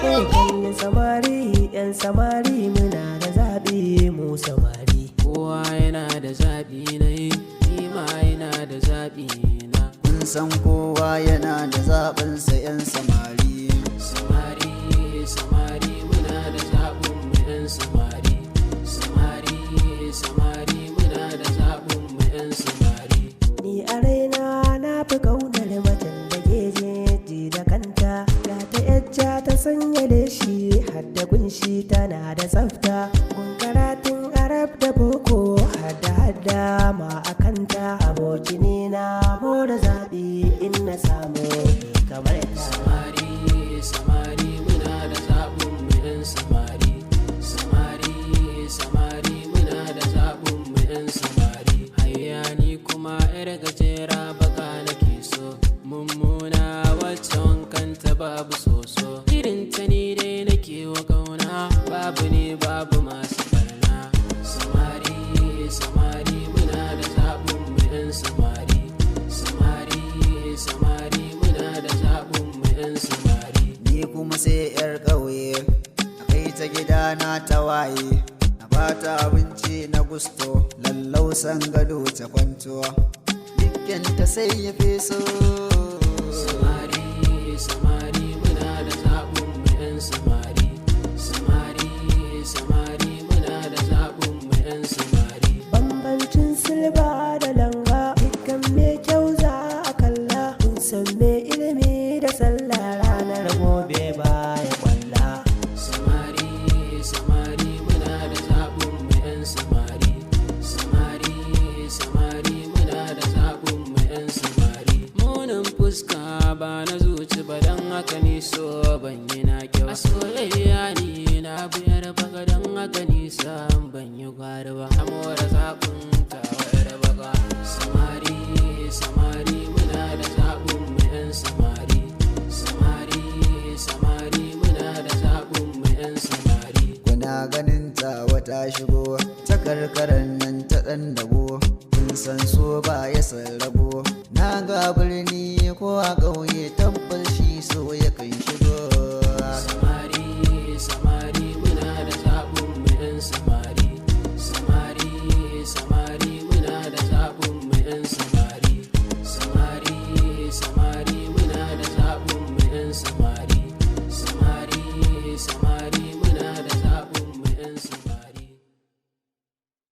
Yan samari, yan samari muna da zaɓi mu samari. Kowa yana da zaɓi na yi, ni ma yana da zaɓi na. Kun san kowa yana da zaɓinsa 'yan samari. Samari, samari muna da zaɓin mu 'yan samari. Samari, samari muna da zaɓin mu 'yan samari. Ni a raina na fi ƙaunar macen da ke jeji da kanta. Ga ta yacca ta sanya leshi har da kunshi tana da tsafta. Kun karatun Arab da boko hada ma a kanta. Abokini na more zaɓi in na samu kamar ta. Samari, samari muna da zaɓin mu 'yan samari. Samari, samari muna da zaɓin mu 'yan samari. Hayya ni kuma 'yar gajera baka nake so. Mummuna wacce wankanta babu soso. Irin ta ni dai nake wa ƙauna. Babu ne babu masu barna. Samari, samari muna da zaɓin mu 'yan samari. Samari, samari muna da zaɓin mu 'yan samari. Ni kuma sai 'yar ƙauye, a kai ta gida na ta waye, na bata abinci na gusto, lallausan gado ta kwanto, dukkan ta sai ya feso. Samari, samari muna da zaɓin mu 'yan samari. Samari, samari muna da zaɓin mu 'yan samari. Bambancin silba da langa dukkan mai kyau za a kalla. Kun san me ilimi da sallah ranar gobe baya kwalla. Samari, samari muna da zaɓin mu 'yan samari. Samari, samari muna da zaɓin mu 'yan samari. Munin fuska ba na zuci ba don haka ni so ban yi na kyau. A soyayya ni na biyar baka don haka nisa ban yi gwari ba. Amora zaɓin tawa 'yar baka. Samari, samari muna da zaɓin mu 'yan samari. Samari, samari muna da zaɓin mu 'yan samari. Kuna ganin ta wata shigo, ta karkarar nan ta ɗan dabo, kun san so ba ya sarrabo. Na ga birni ko a